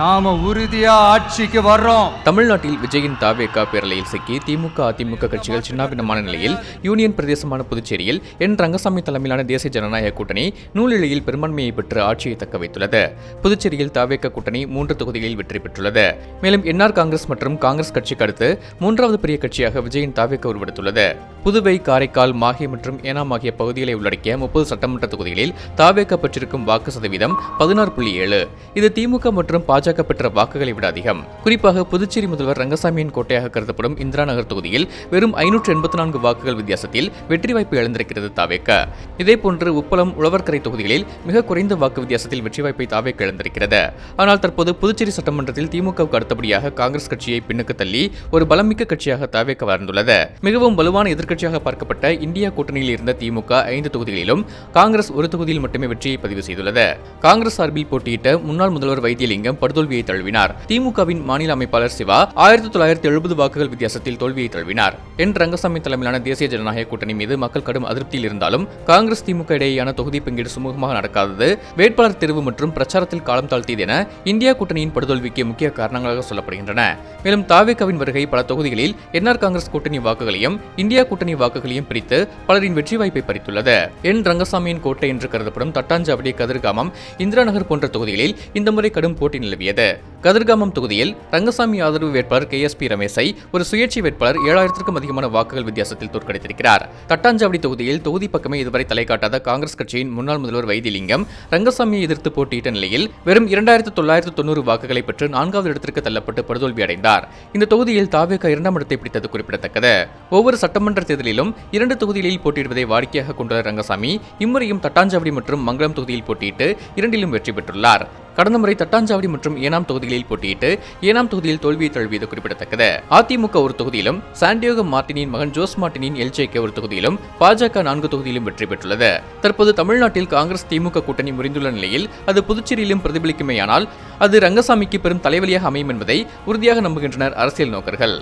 நாம உறுதியா ஆட்சிக்கு வர்றோம். தமிழ்நாட்டில் விஜயின் தாவேகா பேரலையில் சிக்கி திமுக அதிமுக கட்சிகள் சின்னாபின்னமான நிலையில் யூனியன் பிரதேசமான புதுச்சேரியில் என் ரங்கசாமி தலைமையிலான தேசிய ஜனநாயக கூட்டணி நூலிழையில் பெரும்பான்மையை பெற்று ஆட்சியை தக்க வைத்துள்ளது. புதுச்சேரியில் தாவேகா கூட்டணி 3 தொகுதிகளில் வெற்றி பெற்றுள்ளது. மேலும் என்ஆர் காங்கிரஸ் மற்றும் காங்கிரஸ் கட்சிக்கு அடுத்து 3வது பெரிய கட்சியாக விஜயின் தாவேகா உருவெடுத்துள்ளது. புதுவை, காரைக்கால், மாஹே மற்றும் ஏனாம் ஆகிய பகுதிகளை உள்ளடக்கிய 30 சட்டமன்ற தொகுதிகளில் தாவேகா பெற்றிருக்கும் வாக்கு சதவீதம் 16.7. இது திமுக மற்றும் பாஜக பெற்ற வாக்குகளை விட அதிகம். குறிப்பாக புதுச்சேரி முதல்வர் ரங்கசாமியின் கோட்டையாக கருதப்படும் இந்திரா நகர் தொகுதியில் வெறும் 584 வாக்குகள் வித்தியாசத்தில் வெற்றி வாய்ப்பு இழந்திருக்கிறது தாவேகா. இதேபோன்று உப்பளம், உழவர்கரை தொகுதிகளில் மிக குறைந்த வாக்கு வித்தியாசத்தில் வெற்றி வாய்ப்பை தாவேகா இழந்திருக்கிறது. ஆனால் தற்போது புதுச்சேரி சட்டமன்றத்தில் திமுகவுக்கு அடுத்தபடியாக காங்கிரஸ் கட்சியை பின்னுக்கு தள்ளி ஒரு பலமிக்க கட்சியாக தாவேகா வளர்ந்துள்ளது. மிகவும் வலுவான எதிர்க்கட்சியாக பார்க்கப்பட்ட இந்தியா கூட்டணியில் இருந்த திமுக 5 தொகுதிகளிலும் காங்கிரஸ் ஒரு தொகுதியில் மட்டுமே வெற்றியை பதிவு செய்துள்ளது. காங்கிரஸ் சார்பில் போட்டியிட்ட முன்னாள் முதல்வர் வைத்தியலிங்கம் படுதோல்வியை தழுவினார். திமுகவின் மாநில அமைப்பாளர் சிவா 1970 வாக்குகள் வித்தியாசத்தில் தோல்வியை தழுவினார். என் ரங்கசாமி தலைமையிலான தேசிய ஜனநாயக கூட்டணி மீது மக்கள் கடும் அதிருப்தியில் இருந்தாலும் காங்கிரஸ் திமுக இடையேயான தொகுதி பங்கீடு சுமூகமாக நடக்காதது, வேட்பாளர் தேர்வு மற்றும் பிரச்சாரத்தில் காலம் தாழ்த்தியது என இந்தியா கூட்டணியின் படுதோல்விக்கு முக்கிய காரணங்களாக சொல்லப்படுகின்றன. மேலும் தாவேகாவின் வருகை பல தொகுதிகளில் என்ஆர் காங்கிரஸ் கூட்டணி வாக்குகளையும் இந்தியா கூட்டணி வாக்குகளையும் பிரித்து பலரின் வெற்றி வாய்ப்பை பறித்துள்ளது. என் ரங்கசாமியின் கோட்டை என்று கருதப்படும் தட்டாஞ்சாவடி, கதிர்காமம், இந்திரா நகர் போன்ற தொகுதிகளில் இந்த முறை கடும் போட்டி நிலவியது. கதிர்காமம் தொகுதியில் ரங்கசாமி ஆதரவு வேட்பாளர் KSP ரமேஷை ஒரு சுயேட்சை வேட்பாளர் 7000க்கும் அதிகமான வாக்குகள் வித்தியாசத்தில் தோற்கடித்திருக்கிறார். தட்டாஞ்சாவடி தொகுதியில் தொகுதி பக்கமே இதுவரை தலை காட்டாத காங்கிரஸ் கட்சியின் முன்னாள் முதல்வர் வைத்தியலிங்கம் ரங்கசாமியை எதிர்த்து போட்டியிட்ட நிலையில் வெறும் 2990 வாக்குகளை பெற்று 4வது இடத்திற்கு தள்ளப்பட்டு படுதோல்வி அடைந்தார். இந்த தொகுதியில் தாவேகா 2ஆம் இடத்தை பிடித்தது குறிப்பிடத்தக்கது. ஒவ்வொரு சட்டமன்ற தேர்தலிலும் 2 தொகுதிகளில் போட்டியிடுவதை வாடிக்கையாக கொண்டுள்ள ரங்கசாமி இம்முறையும் தட்டாஞ்சாவடி மற்றும் மங்களம் தொகுதியில் போட்டியிட்டு 2லும் வெற்றி பெற்றுள்ளார். கடந்த முறை தட்டாஞ்சாவடி மற்றும் ஏனாம் தொகுதிகளில் போட்டியிட்டு ஏனாம் தொகுதியில் தோல்வியை தழுவியது குறிப்பிடத்தக்கது. அதிமுக ஒரு தொகுதியிலும், சாண்டியாகோ மார்டினின் மகன் ஜோஸ் மார்டினின் LJK ஒரு தொகுதியிலும், பாஜக 4 தொகுதியிலும் வெற்றி பெற்றுள்ளது. தற்போது தமிழ்நாட்டில் காங்கிரஸ் திமுக கூட்டணி முறிந்துள்ள நிலையில் அது புதுச்சேரியிலும் பிரதிபலிக்குமேயானால் அது ரங்கசாமிக்கு பெரும் தலைவலியாக அமையும் என்பதை உறுதியாக நம்புகின்றனர் அரசியல் நோக்கர்கள்.